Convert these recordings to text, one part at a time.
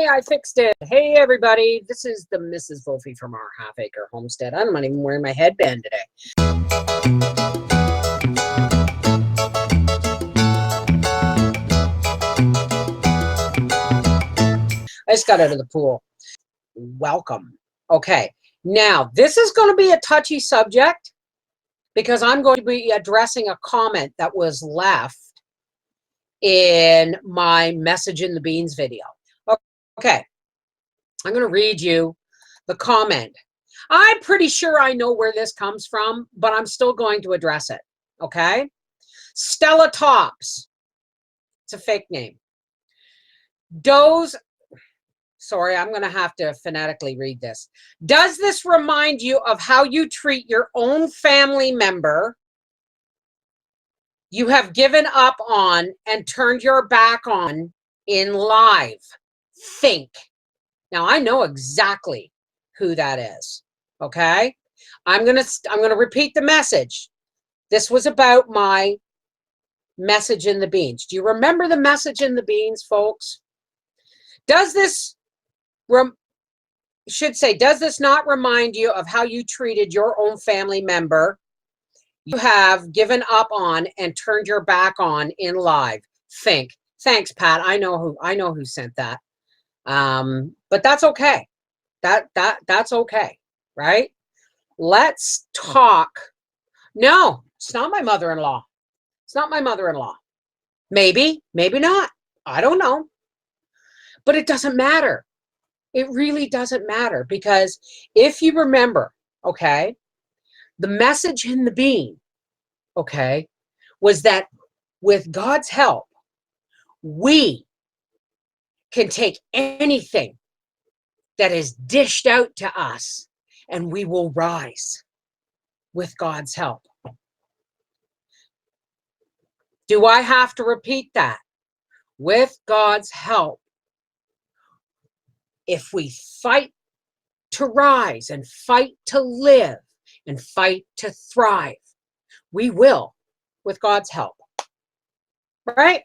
Hey, I fixed it. Hey, everybody. This is the Mrs. Wolfie from our half-acre homestead. I'm not even wearing my headband today. I just got out of the pool. Welcome. Okay. Now, this is going to be a touchy subject because I'm going to be addressing a comment that was left in my Message in the Beans video. Okay. I'm going to read you the comment. I'm pretty sure I know where this comes from, but I'm still going to address it. Okay. Stella Tops. It's a fake name. Sorry, I'm going to have to phonetically read this. Does this remind you of how you treat your own family member you have given up on and turned your back on in live? Think. Now, I know exactly who that is. Okay? I'm going to repeat the message. This was about my Message in the Beans. Do you remember the Message in the Beans, folks? Does this does this not remind you of how you treated your own family member you have given up on and turned your back on in live? Think. Thanks, Pat. I know who sent that. But that's okay. That's okay, right? Let's talk. No, it's not my mother-in-law. It's not my mother-in-law. Maybe not. I don't know. But it doesn't matter. It really doesn't matter, because if you remember, okay, the message in the bean, okay, was that with God's help, we can take anything that is dished out to us and we will rise with God's help. Do I have to repeat that? With God's help, if we fight to rise and fight to live and fight to thrive, we will with God's help. Right?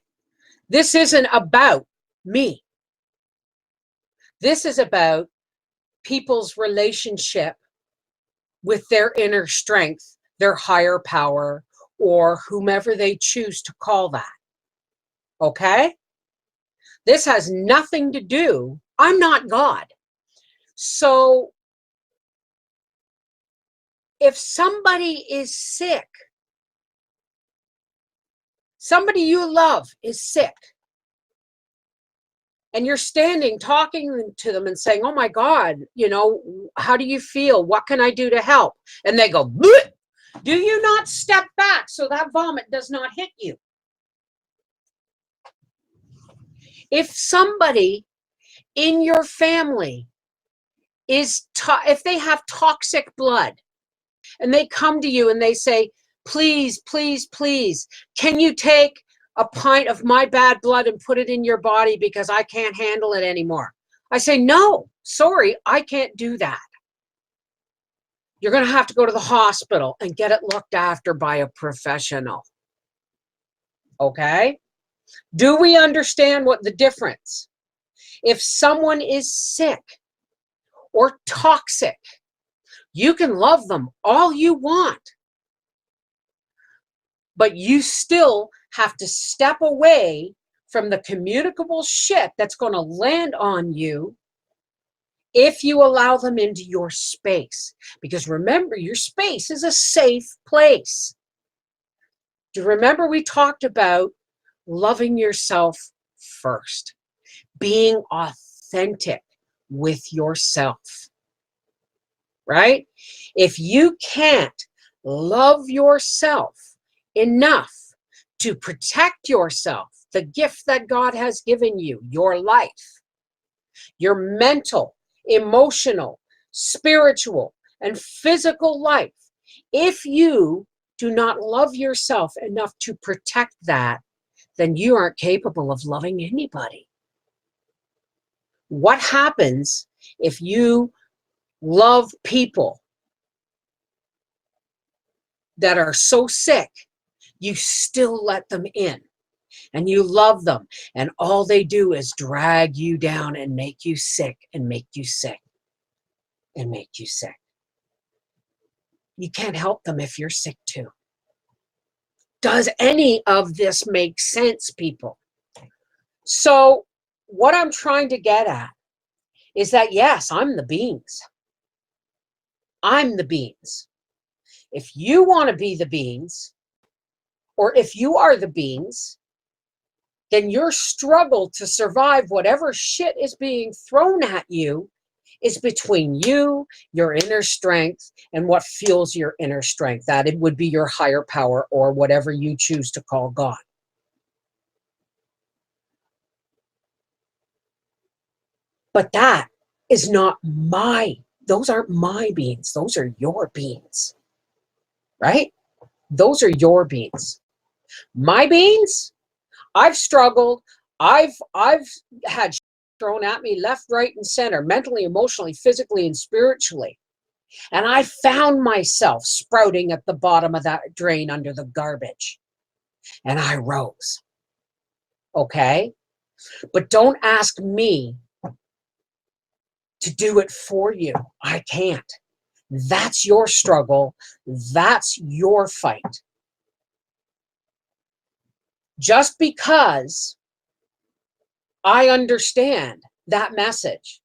This isn't about me. This is about people's relationship with their inner strength, their higher power, or whomever they choose to call that. Okay? This has nothing to do, I'm not God. So if somebody is sick, somebody you love is sick, and you're standing talking to them and saying, oh my God, how do you feel? What can I do to help? And they go, bleh! Do you not step back so that vomit does not hit you? If somebody in your family if they have toxic blood and they come to you and they say, please, please, please, can you take a pint of my bad blood and put it in your body because I can't handle it anymore? I say, no, sorry, I can't do that. You're going to have to go to the hospital and get it looked after by a professional. Okay? Do we understand what the difference? If someone is sick or toxic, you can love them all you want, but you still have to step away from the communicable shit that's going to land on you if you allow them into your space. Because remember, your space is a safe place. Do you remember we talked about loving yourself first, being authentic with yourself, right? If you can't love yourself enough to protect yourself, the gift that God has given you, your life, your mental, emotional, spiritual, and physical life, if you do not love yourself enough to protect that, then you aren't capable of loving anybody. What happens if you love people that are so sick, you still let them in? and you love them, and all they do is drag you down and make you sick and make you sick and make you sick. You can't help them if you're sick too. Does any of this make sense, people? So what I'm trying to get at is that, yes, I'm the beans. I'm the beans. If you want to be the beans, or if you are the beans, then your struggle to survive whatever shit is being thrown at you is between you, your inner strength, and what fuels your inner strength. That it would be your higher power, or whatever you choose to call God. But that is not those aren't my beans. Those are your beans, right? Those are your beans. My beans, I've struggled. I've had thrown at me left, right, and center, mentally, emotionally, physically, and spiritually. And I found myself sprouting at the bottom of that drain under the garbage. And I rose. Okay? But don't ask me to do it for you. I can't. That's your struggle. That's your fight. Just because I understand that message,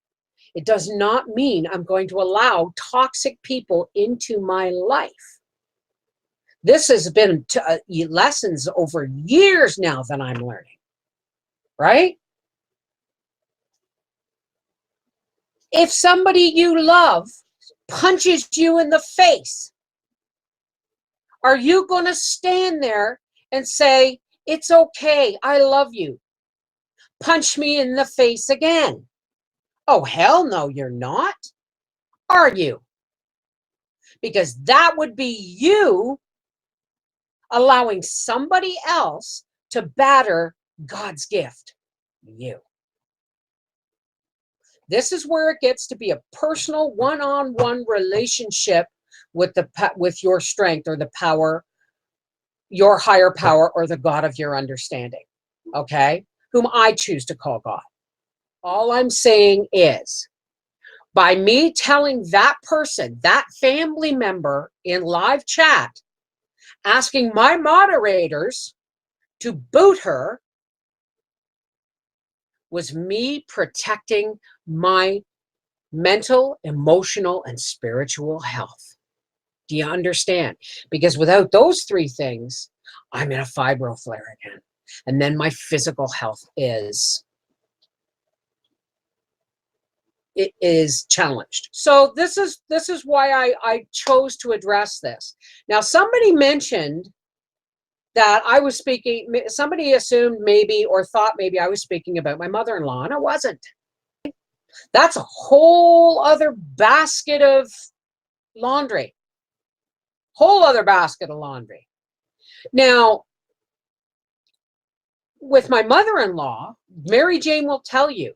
it does not mean I'm going to allow toxic people into my life. This has been lessons over years now that I'm learning, right? If somebody you love punches you in the face, are you going to stand there and say, it's okay, I love you, punch me in the face again? Oh, hell no, you're not. Are you? Because that would be you allowing somebody else to batter God's gift, you. This is where it gets to be a personal one-on-one relationship with your strength, or the power, your higher power, or the God of your understanding, okay? Whom I choose to call God. All I'm saying is, by me telling that person, that family member in live chat, asking my moderators to boot her, was me protecting my mental, emotional, and spiritual health. Do you understand? Because without those three things, I'm in a fibro flare again. And then my physical health is challenged. So this is why I chose to address this. Now, somebody mentioned that I was speaking, somebody assumed maybe, or thought maybe I was speaking about my mother-in-law, and I wasn't. That's a whole other basket of laundry. Whole other basket of laundry. Now, with my mother-in-law, Mary Jane will tell you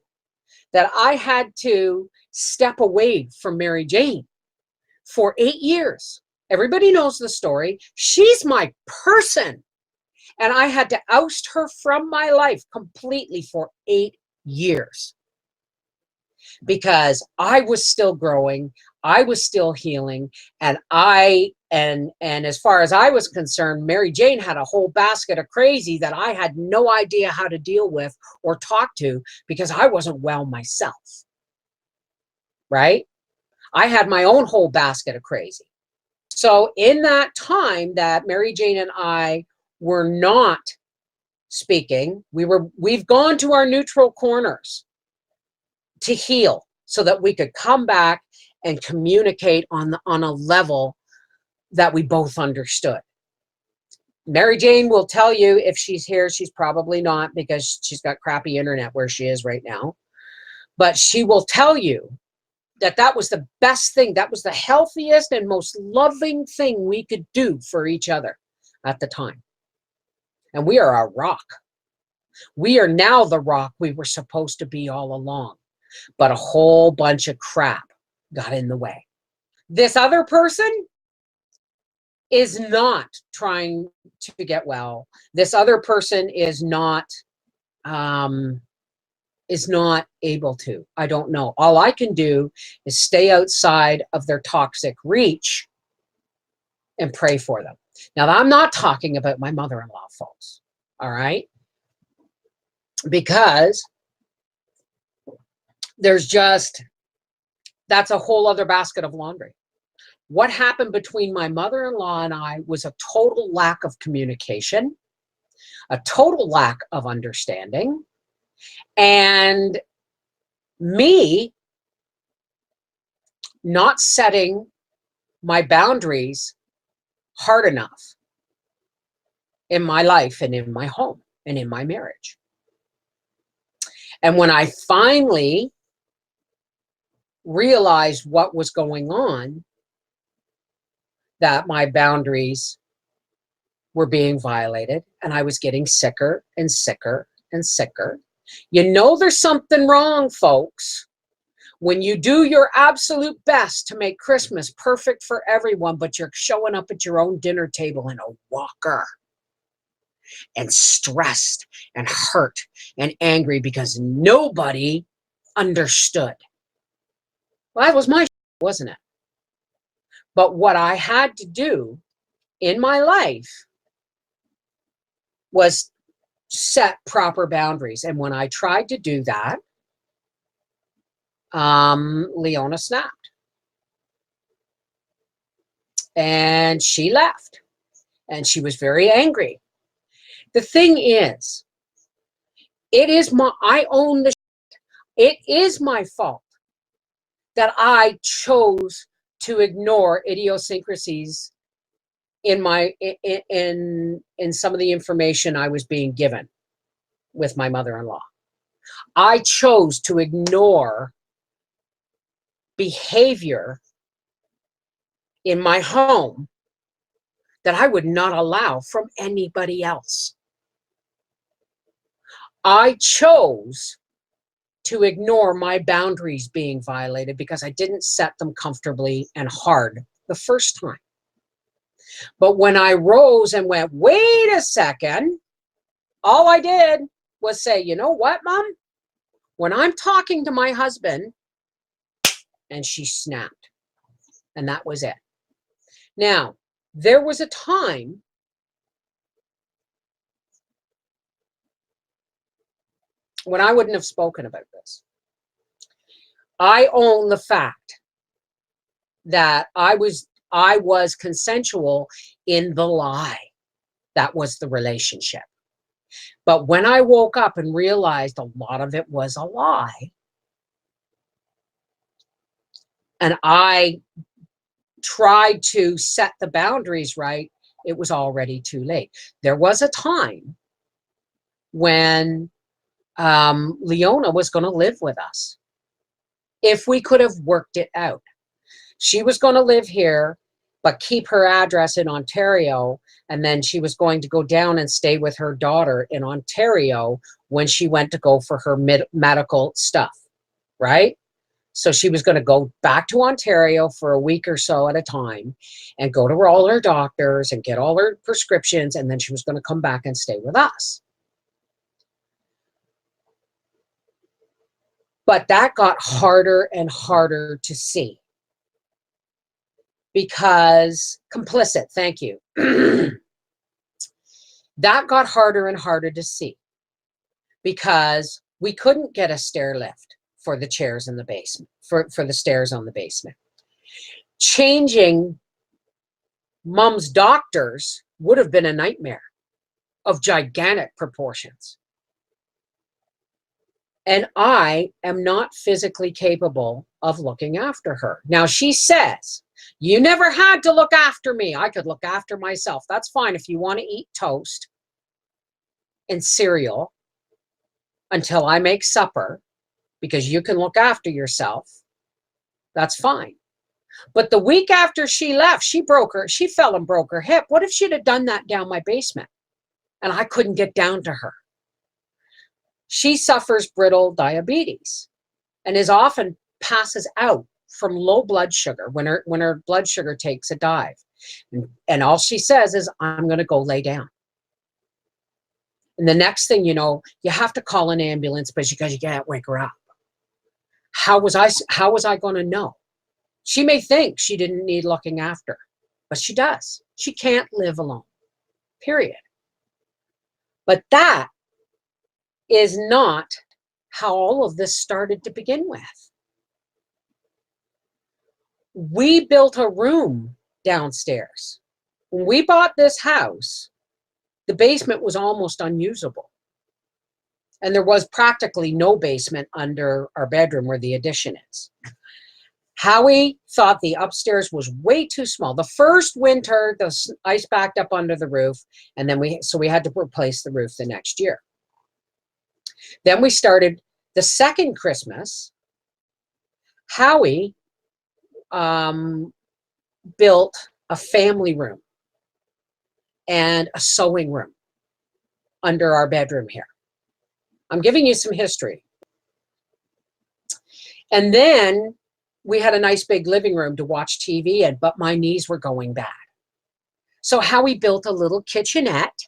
that I had to step away from Mary Jane for 8 years. Everybody knows the story. She's my person. And I had to oust her from my life completely for 8 years. Because I was still growing, I was still healing, and as far as I was concerned, Mary Jane had a whole basket of crazy that I had no idea how to deal with or talk to, because I wasn't well myself. Right? I had my own whole basket of crazy. So in that time that Mary Jane and I were not speaking, we've gone to our neutral corners to heal, so that we could come back and communicate on a level that we both understood. Mary Jane will tell you, if she's here, she's probably not, because she's got crappy internet where she is right now. But she will tell you that that was the best thing. That was the healthiest and most loving thing we could do for each other at the time. And we are a rock. We are now the rock we were supposed to be all along. But a whole bunch of crap got in the way. This other person, is not trying to get well. This other person is not able to. I don't know. All I can do is stay outside of their toxic reach and pray for them. Now, I'm not talking about my mother-in-law, folks. All right? Because that's a whole other basket of laundry. What happened between my mother-in-law and I was a total lack of communication, a total lack of understanding, and me not setting my boundaries hard enough in my life and in my home and in my marriage. And when I finally realized what was going on, that my boundaries were being violated and I was getting sicker and sicker and sicker. You know there's something wrong, folks, when you do your absolute best to make Christmas perfect for everyone, but you're showing up at your own dinner table in a walker and stressed and hurt and angry because nobody understood. Well, that was my wasn't it? But what I had to do in my life was set proper boundaries. And when I tried to do that, Leona snapped. And she left. And she was very angry. The thing is, I own the shit. It is my fault that I chose to ignore idiosyncrasies in some of the information I was being given with my mother-in-law. I chose to ignore behavior in my home that I would not allow from anybody else. I chose to ignore my boundaries being violated because I didn't set them comfortably and hard the first time. But when I rose and went, wait a second, all I did was say, you know what, Mom? When I'm talking to my husband, and she snapped. And that was it. Now, there was a time when I wouldn't have spoken about this. I own the fact that I was consensual in the lie. That was the relationship. But when I woke up and realized a lot of it was a lie, and I tried to set the boundaries right, it was already too late. There was a time when Leona was going to live with us. If we could have worked it out. She was going to live here, but keep her address in Ontario, and then she was going to go down and stay with her daughter in Ontario when she went to go for her medical stuff, right? So she was going to go back to Ontario for a week or so at a time and go to all her doctors and get all her prescriptions, and then she was going to come back and stay with us. But that got harder and harder to see because complicit, thank you. That got harder and harder to see because we couldn't get a stair lift for the chairs in the basement, for the stairs on the basement. Changing Mom's doctors would have been a nightmare of gigantic proportions. And I am not physically capable of looking after her. Now, she says, you never had to look after me. I could look after myself. That's fine if you want to eat toast and cereal until I make supper, because you can look after yourself. That's fine. But the week after she left, she fell and broke her hip. What if she'd have done that down my basement and I couldn't get down to her? She suffers brittle diabetes and is often passes out from low blood sugar when her blood sugar takes a dive. And all she says is, I'm going to go lay down. And the next thing you know, you have to call an ambulance because you can't wake her up. How was I going to know? She may think she didn't need looking after, but she does. She can't live alone, period. But that is not how all of this started to begin with. We built a room downstairs. When we bought this house, the basement was almost unusable. And there was practically no basement under our bedroom where the addition is. Howie thought the upstairs was way too small. The first winter, the ice backed up under the roof, and then we had to replace the roof the next year. Then we started the second Christmas. Howie built a family room and a sewing room under our bedroom here. I'm giving you some history. And then we had a nice big living room to watch TV in, but my knees were going bad. So Howie built a little kitchenette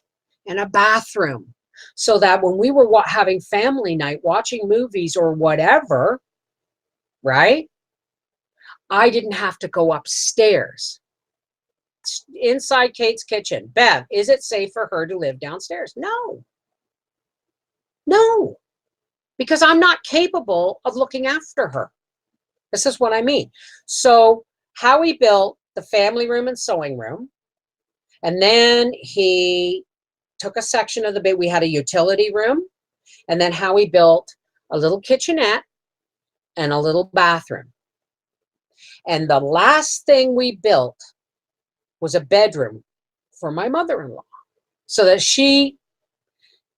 and a bathroom so that when we were having family night, watching movies or whatever, right, I didn't have to go upstairs. Inside Kate's kitchen. Bev, is it safe for her to live downstairs? No. No. Because I'm not capable of looking after her. This is what I mean. So Howie built the family room and sewing room. And then he took a section of the bed. We had a utility room. And then Howie built a little kitchenette and a little bathroom. And the last thing we built was a bedroom for my mother-in-law so that she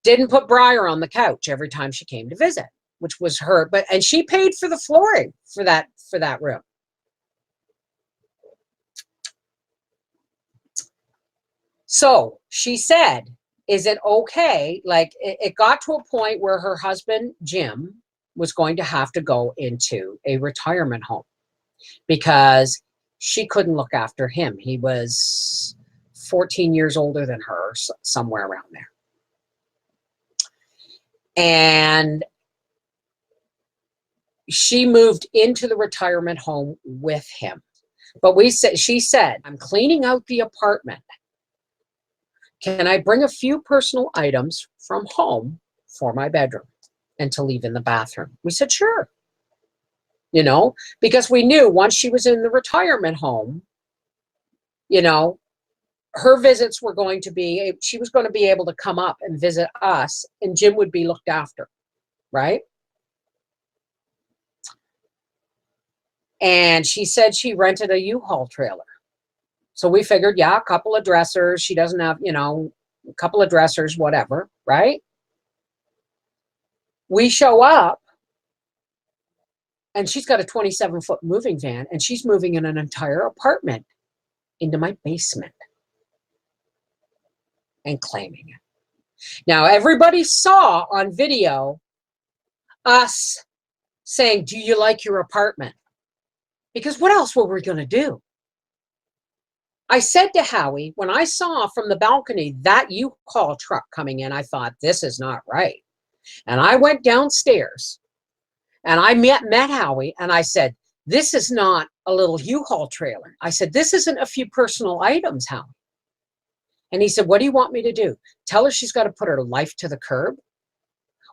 didn't put Briar on the couch every time she came to visit, which was her, and she paid for the flooring for that room. So she said, is it okay? Like it got to a point where her husband, Jim, was going to have to go into a retirement home because she couldn't look after him. He was 14 years older than her, somewhere around there. And she moved into the retirement home with him. But she said, I'm cleaning out the apartment. Can I bring a few personal items from home for my bedroom and to leave in the bathroom? We said, sure. You know, because we knew once she was in the retirement home, you know, her visits were going to be, she was going to be able to come up and visit us and Jim would be looked after, right? And she said she rented a U-Haul trailer. So we figured, yeah, a couple of dressers. She doesn't have, you know, a couple of dressers, whatever, right? We show up and she's got a 27-foot moving van and she's moving in an entire apartment into my basement and claiming it. Now, everybody saw on video us saying, do you like your apartment? Because what else were we going to do? I said to Howie, when I saw from the balcony that U-Haul truck coming in, I thought, this is not right. And I went downstairs and I met Howie and I said, this is not a little U-Haul trailer. I said, this isn't a few personal items, Howie. And he said, what do you want me to do? Tell her she's got to put her life to the curb?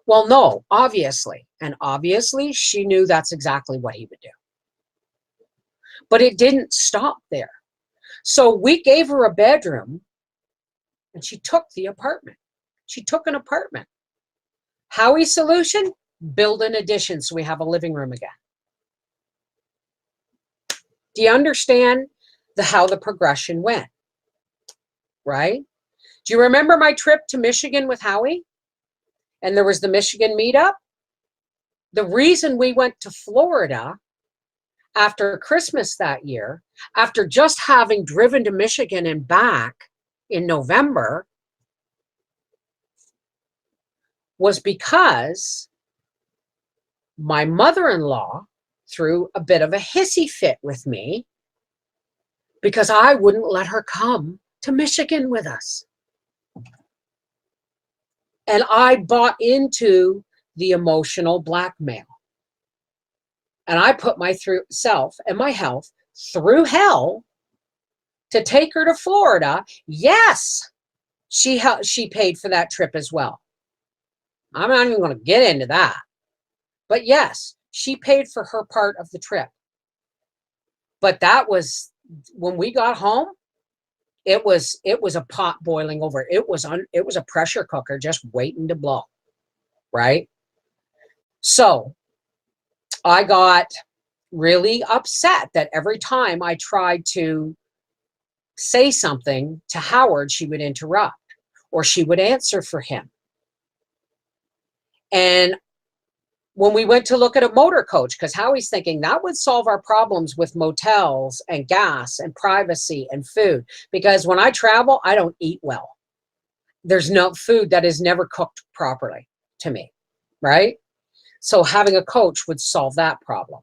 Well, no, obviously. And obviously she knew that's exactly what he would do. But it didn't stop there. So we gave her a bedroom and she took the apartment. She took an apartment. Howie's solution? Build an addition so we have a living room again. Do you understand how the progression went? Right? Do you remember my trip to Michigan with Howie? And there was the Michigan meetup? The reason we went to Florida after Christmas that year, after just having driven to Michigan and back in November, was because my mother-in-law threw a bit of a hissy fit with me because I wouldn't let her come to Michigan with us. And I bought into the emotional blackmail. And I put my self and my health through hell to take her to Florida. Yes, she paid for that trip as well. I'm not even going to get into that. But yes, she paid for her part of the trip. But that was when we got home, it was a pot boiling over. It was a pressure cooker just waiting to blow, right? So I got really upset that every time I tried to say something to Howard, she would interrupt or she would answer for him. And when we went to look at a motor coach, because Howie's thinking that would solve our problems with motels and gas and privacy and food. Because when I travel, I don't eat well. There's no food that is never cooked properly to me, right? So having a coach would solve that problem,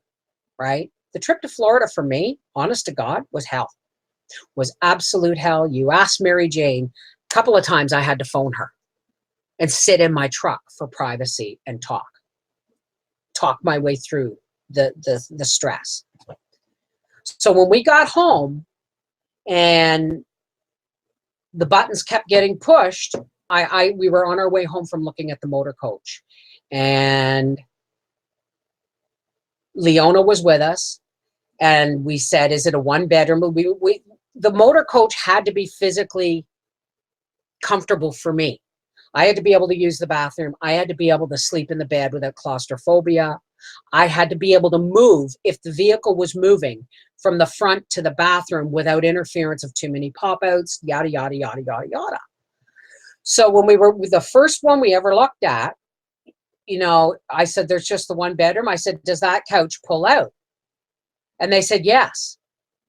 right? The trip to Florida for me, honest to God, was hell. Was absolute hell. You asked Mary Jane, a couple of times I had to phone her and sit in my truck for privacy and talk my way through the stress. So when we got home and the buttons kept getting pushed, we were on our way home from looking at the motor coach, and Leona was with us, and we said, is it a one bedroom? The motor coach had to be physically comfortable for me. I had to be able to use the bathroom. I had to be able to sleep in the bed without claustrophobia. I had to be able to move if the vehicle was moving from the front to the bathroom without interference of too many pop-outs, yada, yada, yada, yada, yada. So when we were with the first one we ever looked at, you know, I said, there's just the one bedroom. I said, does that couch pull out? And they said, yes.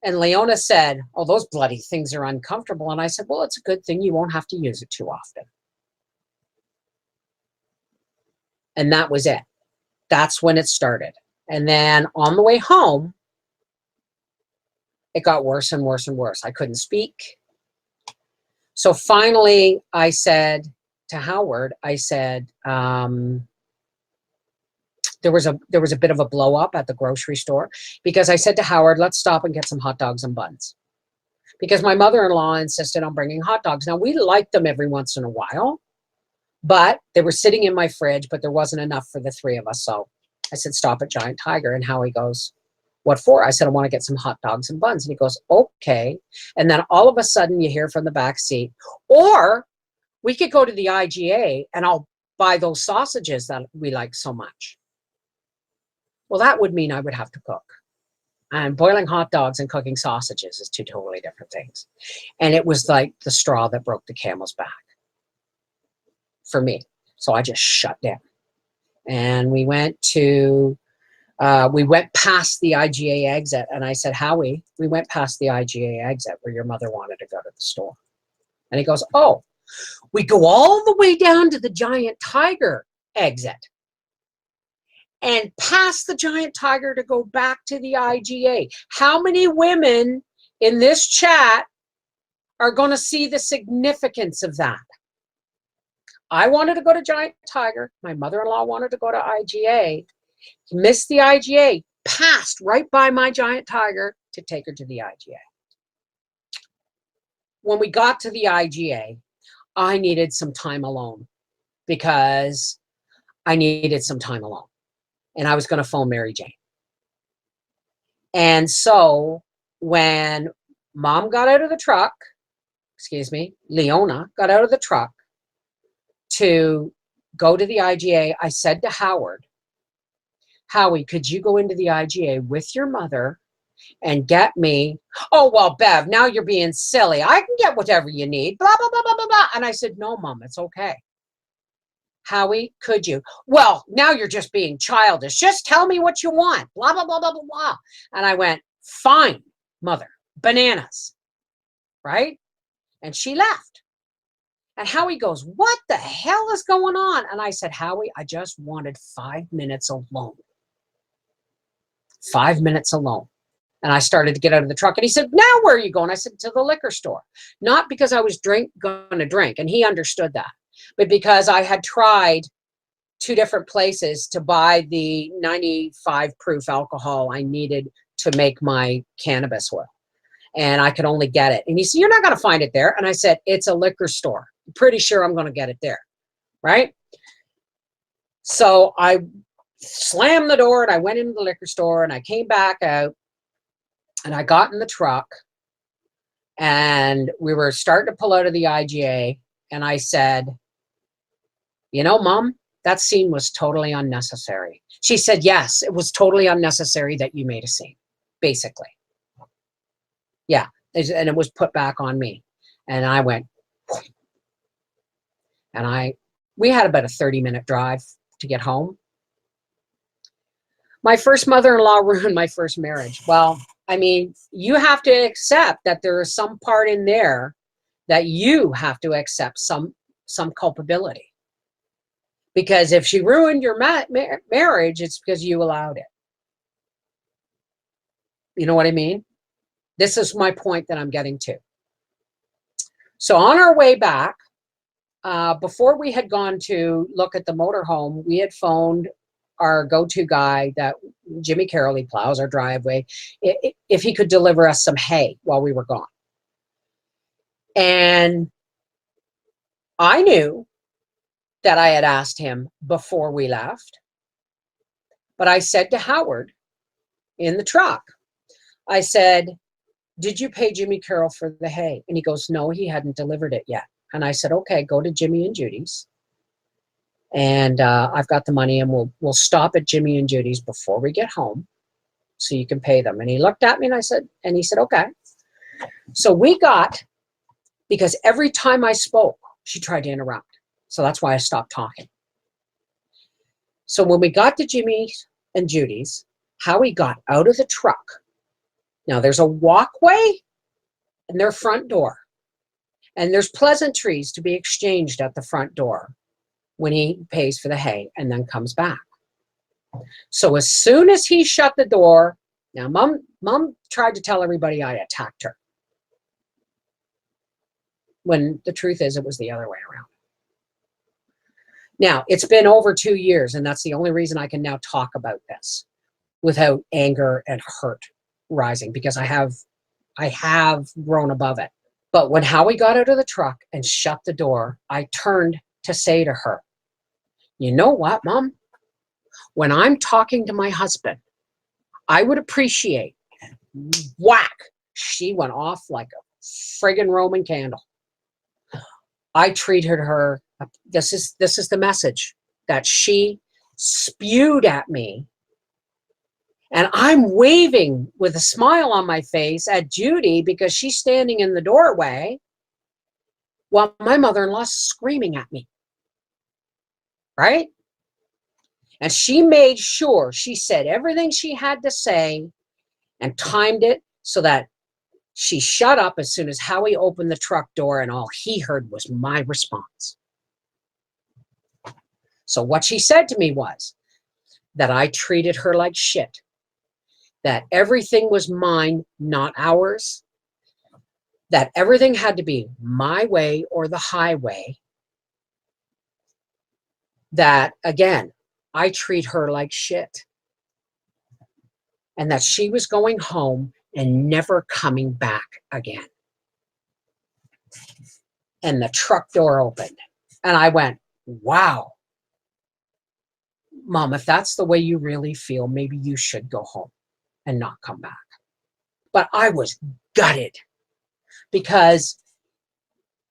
And Leona said, oh, those bloody things are uncomfortable. And I said, well, it's a good thing you won't have to use it too often. And that was it. That's when it started. And then on the way home, it got worse and worse and worse. I couldn't speak. So finally, I said to Howard, I said, there was a bit of a blow up at the grocery store because I said to Howard, let's stop and get some hot dogs and buns. Because my mother-in-law insisted on bringing hot dogs. Now, we liked them every once in a while, but they were sitting in my fridge, but there wasn't enough for the three of us. So I said, stop at Giant Tiger. And Howie goes, what for? I said, I want to get some hot dogs and buns. And he goes, okay. And then all of a sudden you hear from the back seat, or we could go to the IGA and I'll buy those sausages that we like so much. Well, that would mean I would have to cook. And boiling hot dogs and cooking sausages is two totally different things. And it was like the straw that broke the camel's back for me. So I just shut down. And we went past the IGA exit. And I said, Howie, we went past the IGA exit where your mother wanted to go to the store. And he goes, oh, we go all the way down to the Giant Tiger exit and past the Giant Tiger to go back to the IGA. How many women in this chat are going to see the significance of that? I wanted to go to Giant Tiger. My mother-in-law wanted to go to IGA. He missed the IGA, passed right by my Giant Tiger to take her to the IGA. When we got to the IGA, I needed some time alone because I needed some time alone. And I was going to phone Mary Jane. And so when Mom got out of the truck, Leona got out of the truck to go to the IGA, I said to Howard, Howie, could you go into the IGA with your mother and get me, oh, well, Bev, now you're being silly. I can get whatever you need, blah, blah, blah, blah, blah, blah. And I said, no, Mom, it's okay. Howie, could you? Well, now you're just being childish. Just tell me what you want. Blah, blah, blah, blah, blah, blah. And I went, fine, Mother, bananas, right? And she left. And Howie goes, what the hell is going on? And I said, Howie, I just wanted 5 minutes alone. 5 minutes alone. And I started to get out of the truck, and he said, now where are you going? I said, to the liquor store. Not because I was going to drink, and he understood that, but because I had tried 2 different places to buy the 95 proof alcohol I needed to make my cannabis oil. And I could only get it. And he said, you're not going to find it there. And I said, it's a liquor store. I'm pretty sure I'm going to get it there. Right? So I slammed the door and I went into the liquor store, and I came back out, and I got in the truck, and we were starting to pull out of the IGA. And I said, you know, Mom, that scene was totally unnecessary. She said, yes, it was totally unnecessary that you made a scene, basically. Yeah. And it was put back on me. And I went, and we had about a 30-minute drive to get home. My first mother-in-law ruined my first marriage. Well, I mean, you have to accept that there is some part in there that you have to accept some culpability. Because if she ruined your marriage, it's because you allowed it. You know what I mean? This is my point that I'm getting to. So on our way back, before we had gone to look at the motorhome, we had phoned our go-to guy, that Jimmy Carroll, he plows our driveway, if he could deliver us some hay while we were gone. And I knew that I had asked him before we left, but I said to Howard in the truck, I said, did you pay Jimmy Carroll for the hay? And he goes, no, he hadn't delivered it yet. And I said, okay, go to Jimmy and Judy's. And I've got the money, and we'll stop at Jimmy and Judy's before we get home so you can pay them. And he looked at me, and he said, okay. So we got, because every time I spoke, she tried to interrupt. So that's why I stopped talking. So when we got to Jimmy and Judy's, Howie got out of the truck. Now there's a walkway in their front door, and there's pleasantries to be exchanged at the front door when he pays for the hay and then comes back. So as soon as he shut the door, now mom tried to tell everybody I attacked her, when the truth is it was the other way around. Now, it's been over 2 years, and that's the only reason I can now talk about this without anger and hurt rising, because I have grown above it. But when Howie got out of the truck and shut the door, I turned to say to her, you know what, Mom? When I'm talking to my husband, I would appreciate, whack, she went off like a friggin' Roman candle. I treated her, this is the message that she spewed at me. And I'm waving with a smile on my face at Judy because she's standing in the doorway while my mother-in-law's screaming at me. Right? And she made sure she said everything she had to say and timed it so that she shut up as soon as Howie opened the truck door, and all he heard was my response. So what she said to me was that I treated her like shit, that everything was mine, not ours, that everything had to be my way or the highway, that, again, I treat her like shit, and that she was going home and never coming back again. And the truck door opened, and I went, wow, Mom, if that's the way you really feel, maybe you should go home and not come back. But I was gutted because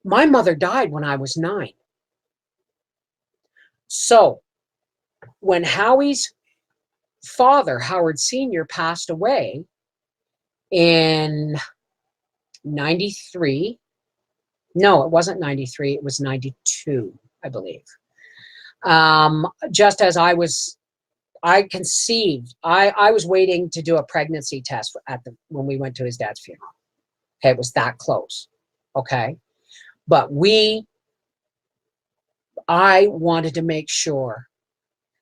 my mother died when I was 9. So when Howie's father, Howard Sr., passed away in 93, no, it wasn't 93, it was 92, I believe. Just as I conceived, I was waiting to do a pregnancy test when we went to his dad's funeral. Okay, it was that close. Okay, but I wanted to make sure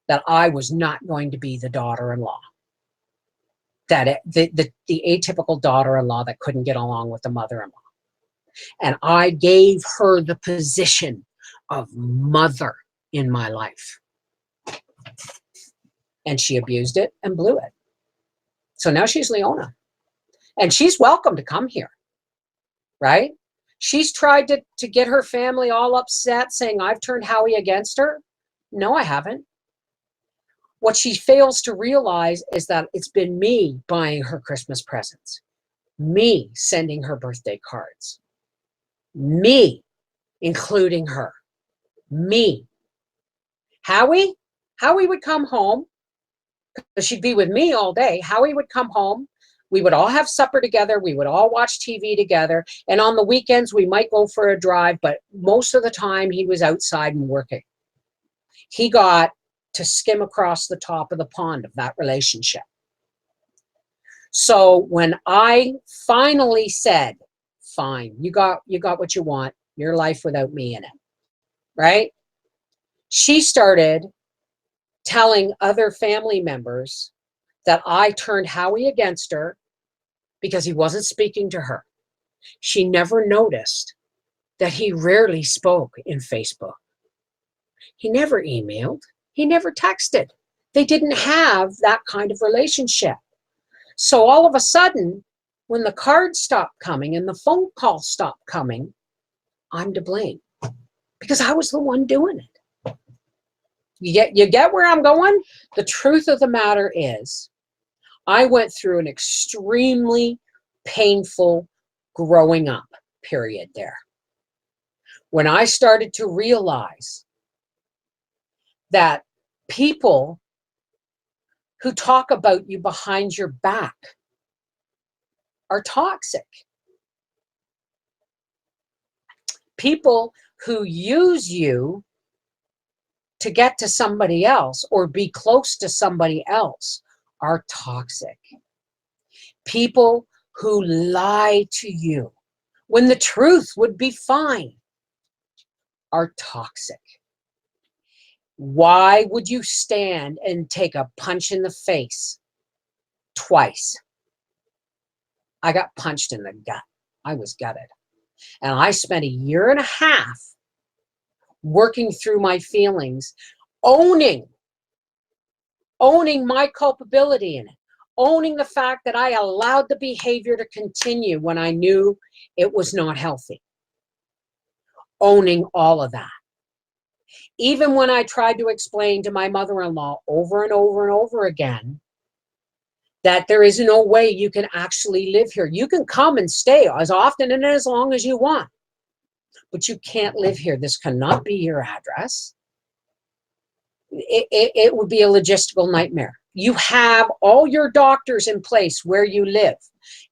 that I was not going to be the daughter-in-law. that the atypical daughter-in-law that couldn't get along with the mother-in-law. And I gave her the position of mother in my life. And she abused it and blew it. So now she's Leona. And she's welcome to come here, right? She's tried to get her family all upset, saying I've turned Howie against her. No, I haven't. What she fails to realize is that it's been me buying her Christmas presents, me sending her birthday cards, me including her, me. Howie would come home, because she'd be with me all day. Howie would come home. We would all have supper together. We would all watch TV together. And on the weekends, we might go for a drive, but most of the time he was outside and working. He got to skim across the top of the pond of that relationship. So when I finally said, fine, you got what you want, your life without me in it, right? She started telling other family members that I turned Howie against her because he wasn't speaking to her. She never noticed that he rarely spoke in Facebook. He never emailed. He never texted. They didn't have that kind of relationship. So all of a sudden, when the cards stopped coming and the phone calls stopped coming, I'm to blame because I was the one doing it. You get where I'm going? The truth of the matter is, I went through an extremely painful growing up period there. When I started to realize that people who talk about you behind your back are toxic. People who use you to get to somebody else or be close to somebody else are toxic. People who lie to you when the truth would be fine are toxic. Why would you stand and take a punch in the face twice? I got punched in the gut. I was gutted. And I spent a year and a half working through my feelings, owning my culpability in it, owning the fact that I allowed the behavior to continue when I knew it was not healthy. Owning all of that. Even when I tried to explain to my mother-in-law over and over and over again that there is no way you can actually live here. You can come and stay as often and as long as you want, but you can't live here. This cannot be your address. It would be a logistical nightmare. You have all your doctors in place where you live.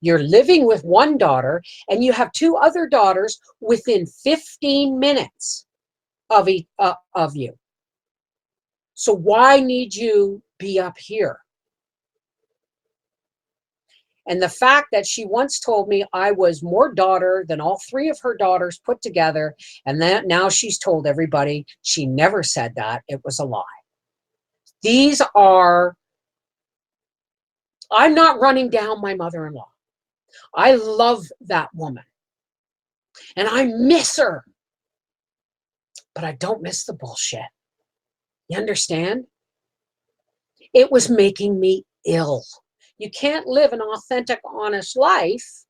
You're living with one daughter and you have two other daughters within 15 minutes of you. So why need you be up here? And the fact that she once told me I was more daughter than all three of her daughters put together, and that now she's told everybody she never said that, it was a lie. I'm not running down my mother-in-law. I love that woman and I miss her, but I don't miss the bullshit. You understand? It was making me ill. You can't live an authentic, honest life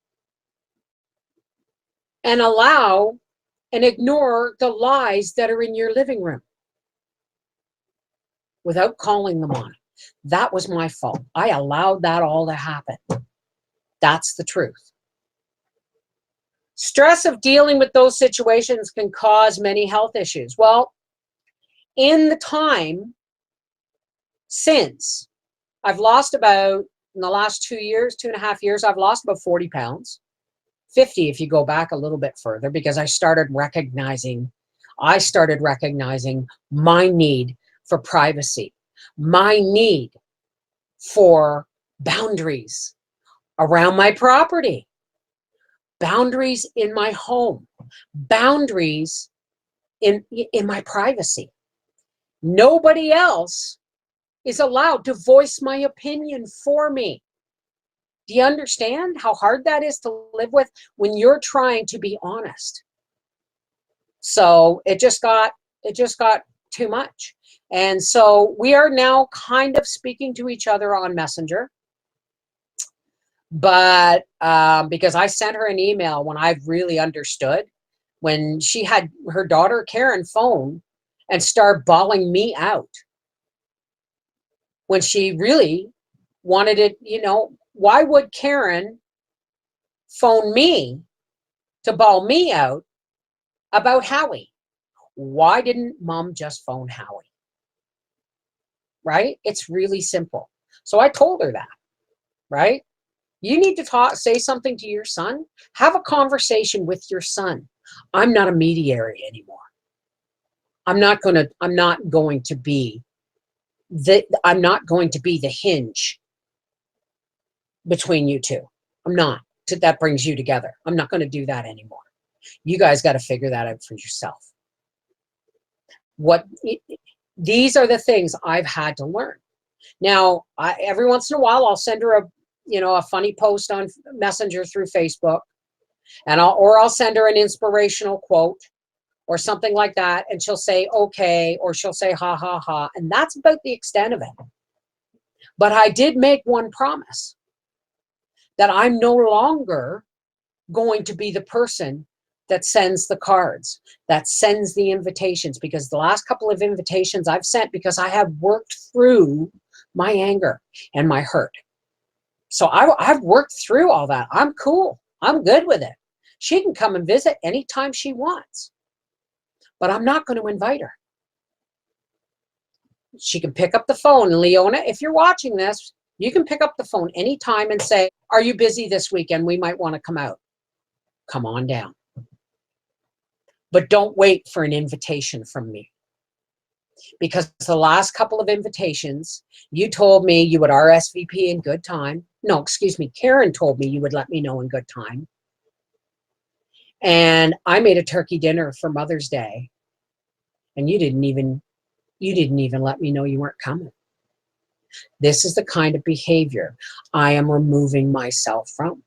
and allow and ignore the lies that are in your living room without calling them on it. That was my fault. I allowed that all to happen. That's the truth. Stress of dealing with those situations can cause many health issues. Well, in the time since, I've lost about, in the last 2 years, 2.5 years, I've lost about 40 pounds. 50 if you go back a little bit further, because I started recognizing my need for privacy, my need for boundaries around my property, boundaries in my home, boundaries in my privacy. Nobody else is allowed to voice my opinion for me. Do you understand how hard that is to live with when you're trying to be honest? So it just got too much. And so we are now kind of speaking to each other on Messenger. But because I sent her an email when I really understood, when she had her daughter Karen phone and start bawling me out when she really wanted it, why would Karen phone me to bawl me out about Howie? Why didn't mom just phone Howie? Right? It's really simple. So I told her that, right? You need to say something to your son. Have a conversation with your son. I'm not a mediator anymore. I'm not going to be the hinge between you two. I'm not. That brings you together. I'm not going to do that anymore. You guys got to figure that out for yourself. These are the things I've had to learn. Now, every once in a while, I'll send her a funny post on Messenger through Facebook, and I'll send her an inspirational quote or something like that, and she'll say okay, or she'll say ha ha ha, and that's about the extent of it. But I did make one promise, that I'm no longer going to be the person that sends the cards, that sends the invitations, because the last couple of invitations I've sent because I have worked through my anger and my hurt. So I've worked through all that. I'm cool. I'm good with it. She can come and visit anytime she wants, but I'm not going to invite her. She can pick up the phone. And Leona, if you're watching this, you can pick up the phone anytime and say, are you busy this weekend? We might want to come out. Come on down. But don't wait for an invitation from me. Because the last couple of invitations, you told me you would RSVP in good time. No, excuse me, Karen told me you would let me know in good time. And I made a turkey dinner for Mother's Day, and you didn't even let me know you weren't coming. This is the kind of behavior I am removing myself from.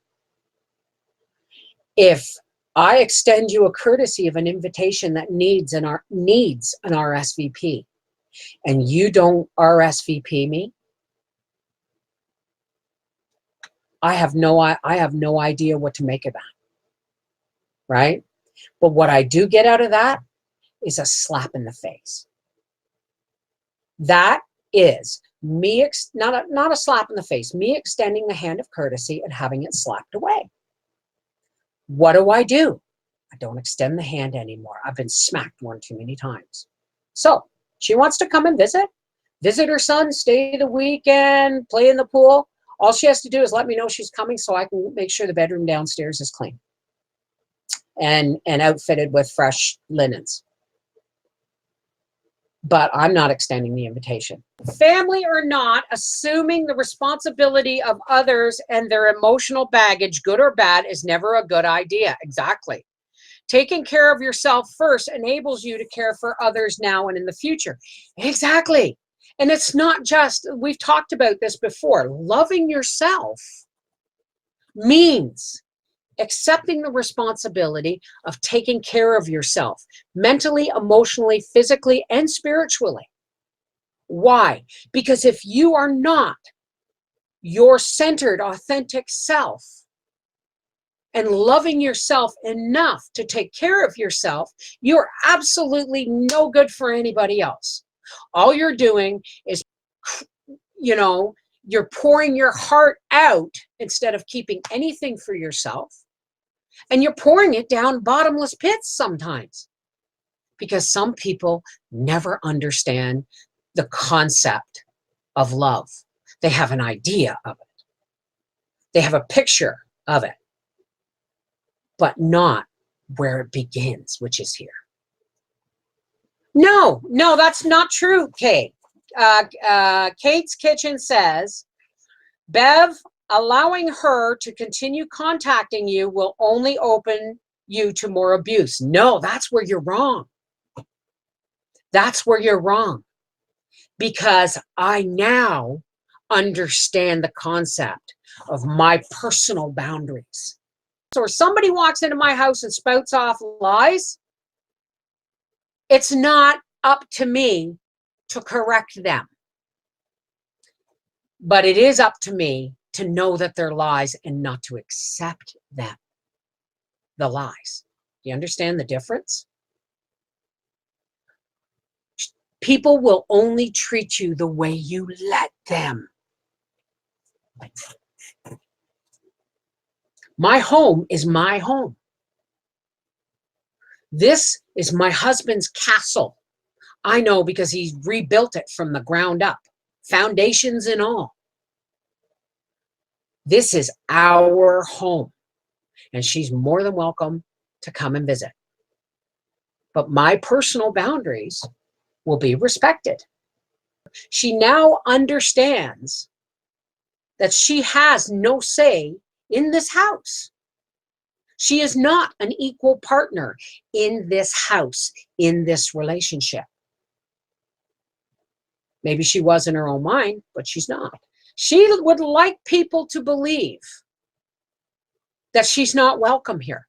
If I extend you a courtesy of an invitation that needs an RSVP, and you don't RSVP me, I have no idea what to make of that, right? But what I do get out of that is a slap in the face. That is me, not a slap in the face, me extending the hand of courtesy and having it slapped away. What do? I don't extend the hand anymore. I've been smacked one too many times. So she wants to come and visit her son, stay the weekend, play in the pool. All she has to do is let me know she's coming so I can make sure the bedroom downstairs is clean and outfitted with fresh linens. But I'm not extending the invitation. Family or not, assuming the responsibility of others and their emotional baggage, good or bad, is never a good idea. Exactly. Taking care of yourself first enables you to care for others now and in the future. Exactly. And it's not just, we've talked about this before, loving yourself means accepting the responsibility of taking care of yourself mentally, emotionally, physically, and spiritually. Why? Because if you are not your centered, authentic self and loving yourself enough to take care of yourself, you're absolutely no good for anybody else. All you're doing is, you're pouring your heart out instead of keeping anything for yourself. And you're pouring it down bottomless pits sometimes, because some people never understand the concept of love. They have an idea of it. They have a picture of it, but not where it begins, which is here. No, that's not true, Kate. Kate's Kitchen says, Bev, allowing her to continue contacting you will only open you to more abuse. No, that's where you're wrong. That's where you're wrong. Because I now understand the concept of my personal boundaries. So if somebody walks into my house and spouts off lies, it's not up to me to correct them. But it is up to me to know that they're lies and not to accept them, the lies. Do you understand the difference? People will only treat you the way you let them. My home is my home. This is my husband's castle. I know because he rebuilt it from the ground up, foundations and all. This is our home, and she's more than welcome to come and visit. But my personal boundaries will be respected. She now understands that she has no say in this house. She is not an equal partner in this house, in this relationship. Maybe she was in her own mind, but she's not. She would like people to believe that she's not welcome here.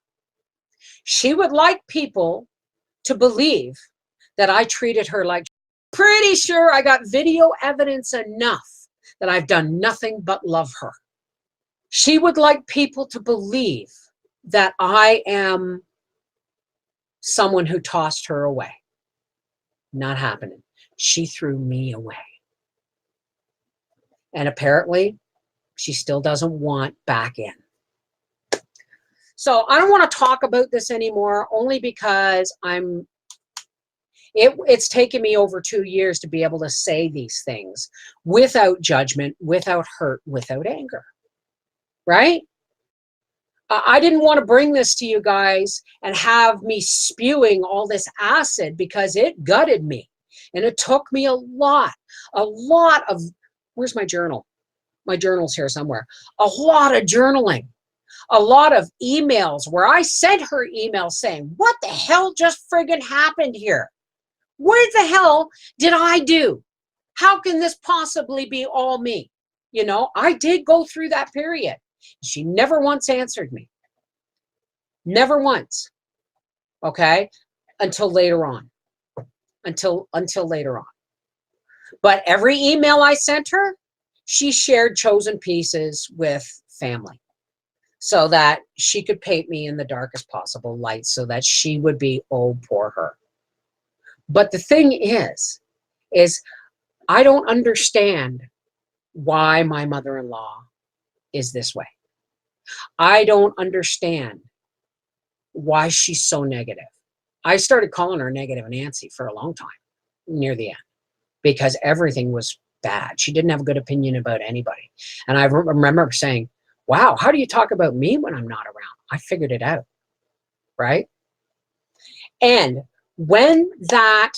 She would like people to believe that I treated her like, pretty sure I got video evidence enough that I've done nothing but love her. She would like people to believe that I am someone who tossed her away. Not happening. She threw me away. And apparently, she still doesn't want back in. So I don't want to talk about this anymore, only because it's taken me over 2 years to be able to say these things without judgment, without hurt, without anger. Right? I didn't want to bring this to you guys and have me spewing all this acid because it gutted me. And it took me a lot of, where's my journal? My journal's here somewhere. A lot of journaling, a lot of emails where I sent her emails saying, what the hell just friggin' happened here? What the hell did I do? How can this possibly be all me? You know, I did go through that period. She never once answered me. Never once. Okay? Until later on. Until later on. But every email I sent her, she shared chosen pieces with family so that she could paint me in the darkest possible light so that she would be, oh, poor her. But the thing is I don't understand why my mother-in-law is this way. I don't understand why she's so negative. I started calling her Negative Nancy for a long time, near the end, because everything was bad. She didn't have a good opinion about anybody. And I remember saying, wow, how do you talk about me when I'm not around? I figured it out, right? And when that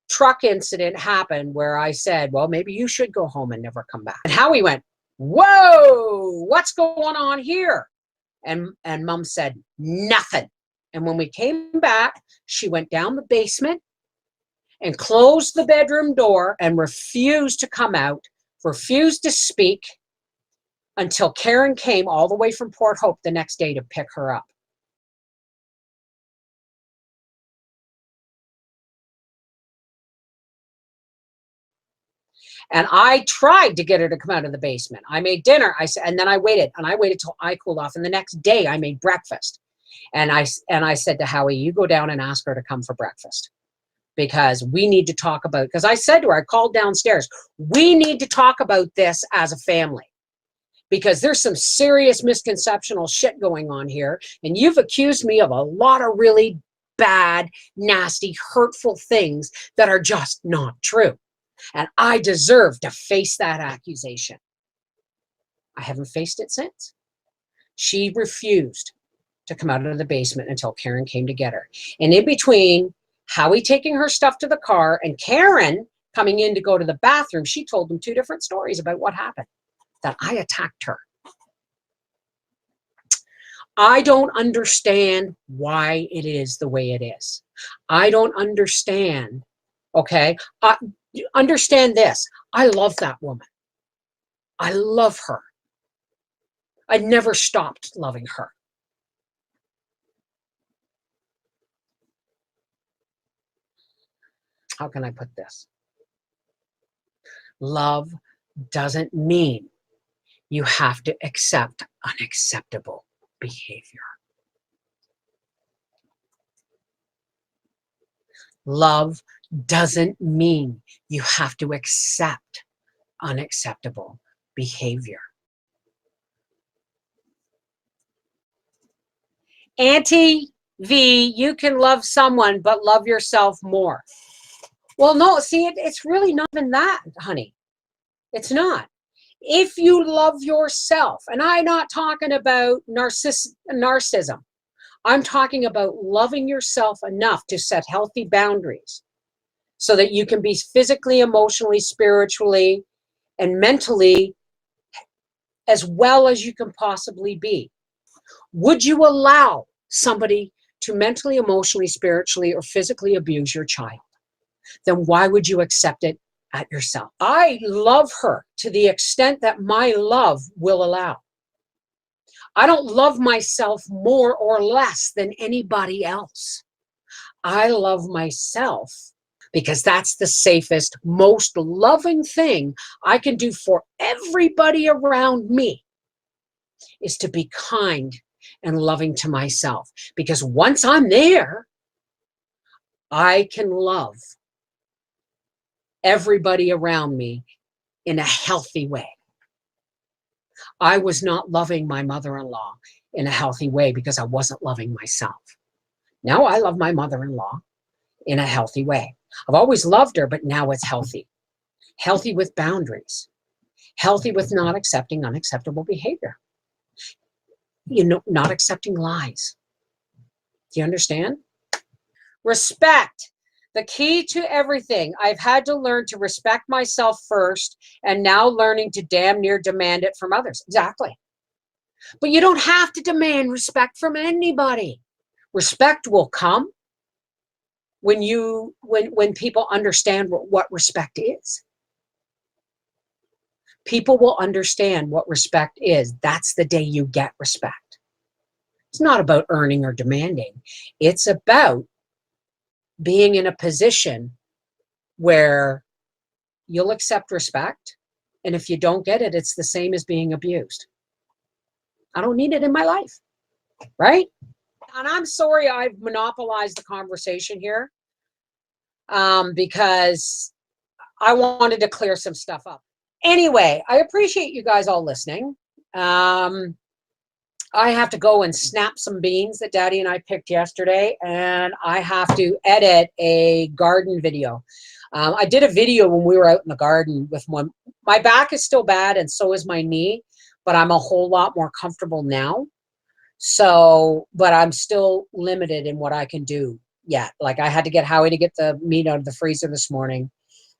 truck incident happened where I said, well, maybe you should go home and never come back. And Howie went, whoa, what's going on here? And Mom said, nothing. And when we came back, she went down the basement and closed the bedroom door and refused to come out, refused to speak until Karen came all the way from Port Hope the next day to pick her up. And I tried to get her to come out of the basement. I made dinner. I said, and then I waited till I cooled off. And the next day I made breakfast. And I said to Howie, you go down and ask her to come for breakfast because we need to talk about, because I said to her, I called downstairs, we need to talk about this as a family because there's some serious misconceptional shit going on here. And you've accused me of a lot of really bad, nasty, hurtful things that are just not true. And I deserve to face that accusation. I haven't faced it since. She refused to come out of the basement until Karen came to get her. And in between Howie taking her stuff to the car and Karen coming in to go to the bathroom, she told them 2 different stories about what happened, that I attacked her. I don't understand why it is the way it is. I don't understand, okay? Understand this. I love that woman. I love her. I never stopped loving her. How can I put this? Love doesn't mean you have to accept unacceptable behavior. Love doesn't mean you have to accept unacceptable behavior. Auntie V, you can love someone, but love yourself more. Well, no, see, it's really not even that, honey. It's not. If you love yourself, and I'm not talking about narcissism, I'm talking about loving yourself enough to set healthy boundaries so that you can be physically, emotionally, spiritually, and mentally as well as you can possibly be. Would you allow somebody to mentally, emotionally, spiritually, or physically abuse your child? Then why would you accept it at yourself? I love her to the extent that my love will allow. I don't love myself more or less than anybody else. I love myself because that's the safest, most loving thing I can do for everybody around me is to be kind and loving to myself. Because once I'm there, I can love everybody around me in a healthy way. I was not loving my mother-in-law in a healthy way because I wasn't loving myself. Now I love my mother-in-law in a healthy way. I've always loved her, but now it's healthy. Healthy with boundaries. Healthy with not accepting unacceptable behavior. You know, not accepting lies. Do you understand? Respect. The key to everything. I've had to learn to respect myself first, and now learning to damn near demand it from others. Exactly. But you don't have to demand respect from anybody. Respect will come when people understand what respect is. People will understand what respect is. That's the day you get respect. It's not about earning or demanding. It's about being in a position where you'll accept respect, and if you don't get it, it's the same as being abused. I don't need it in my life, right? And I'm sorry I've monopolized the conversation here because I wanted to clear some stuff up. Anyway, I appreciate you guys all listening. I have to go and snap some beans that Daddy and I picked yesterday, and I have to edit a garden video. I did a video when we were out in the garden with one. My back is still bad, and so is my knee, but I'm a whole lot more comfortable now. So, but I'm still limited in what I can do yet. Like I had to get Howie to get the meat out of the freezer this morning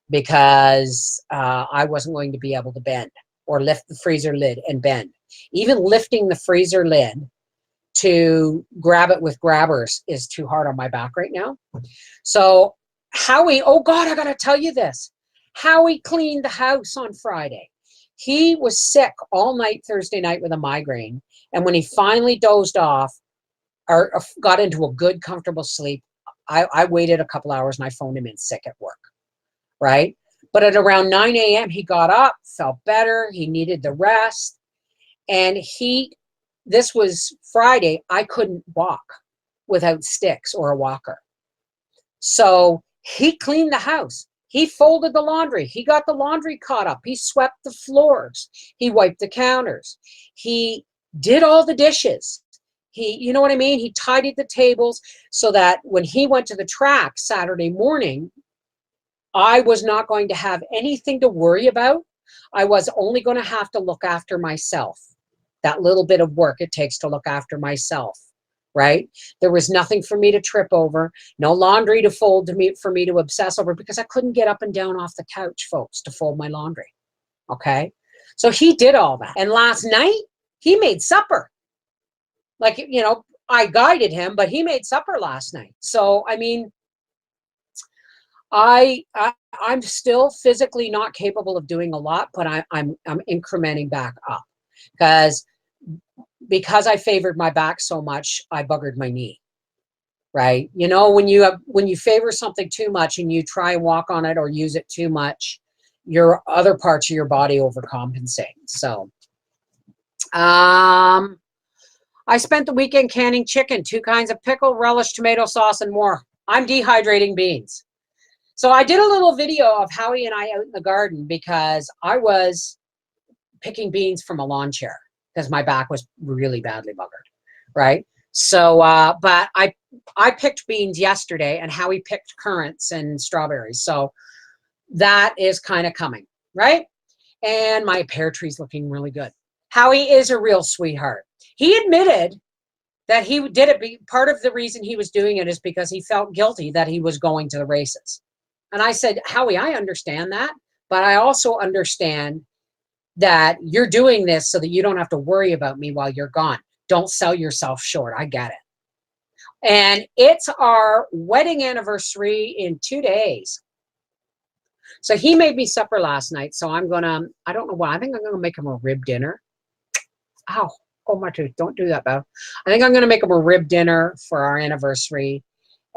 because I wasn't going to be able to bend or lift the freezer lid and bend. Even lifting the freezer lid to grab it with grabbers is too hard on my back right now. So Howie, oh God, I got to tell you this. Howie cleaned the house on Friday. He was sick all night Thursday night with a migraine. And when he finally dozed off or got into a good, comfortable sleep, I waited a couple hours and I phoned him in sick at work, right? But at around 9 a.m., he got up, felt better. He needed the rest. And this was Friday, I couldn't walk without sticks or a walker. So he cleaned the house. He folded the laundry. He got the laundry caught up. He swept the floors. He wiped the counters. He did all the dishes. You know what I mean? He tidied the tables so that when he went to the track Saturday morning, I was not going to have anything to worry about. I was only going to have to look after myself. That little bit of work it takes to look after myself, right? There was nothing for me to trip over, no laundry to fold for me to obsess over because I couldn't get up and down off the couch, folks, to fold my laundry, okay? So he did all that. And last night, he made supper. Like, you know, I guided him, but he made supper last night. So, I mean, I'm still physically not capable of doing a lot, but I'm incrementing back up because I favored my back so much, I buggered my knee. Right? You know, when you favor something too much and you try and walk on it or use it too much, your other parts of your body overcompensate. So, I spent the weekend canning chicken, 2 kinds of pickle, relish, tomato sauce, and more. I'm dehydrating beans. So I did a little video of Howie and I out in the garden because I was picking beans from a lawn chair because my back was really badly buggered, right? So, but I picked beans yesterday, and Howie picked currants and strawberries. So that is kind of coming, right? And my pear tree's looking really good. Howie is a real sweetheart. He admitted that he did it. Part of the reason he was doing it is because he felt guilty that he was going to the races. And I said, Howie, I understand that, but I also understand that you're doing this so that you don't have to worry about me while you're gone. Don't sell yourself short. I get it. And it's our wedding anniversary in 2 days. So he made me supper last night. So I don't know what, I think I'm going to make him a rib dinner. Ow, oh my tooth, don't do that, Bev. I think I'm going to make him a rib dinner for our anniversary.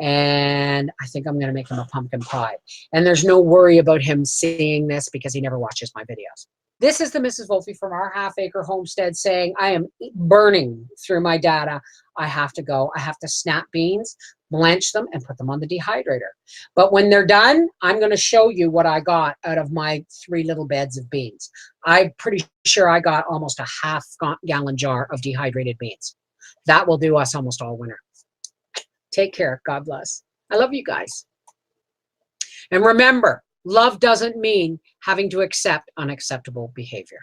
And I think I'm going to make him a pumpkin pie. And there's no worry about him seeing this because he never watches my videos. This is the Mrs. Wolfie from our half-acre homestead saying, I am burning through my data. I have to go. I have to snap beans, blanch them, and put them on the dehydrator. But when they're done, I'm going to show you what I got out of my 3 little beds of beans. I'm pretty sure I got almost a half-gallon jar of dehydrated beans. That will do us almost all winter. Take care. God bless. I love you guys. And remember, love doesn't mean having to accept unacceptable behavior.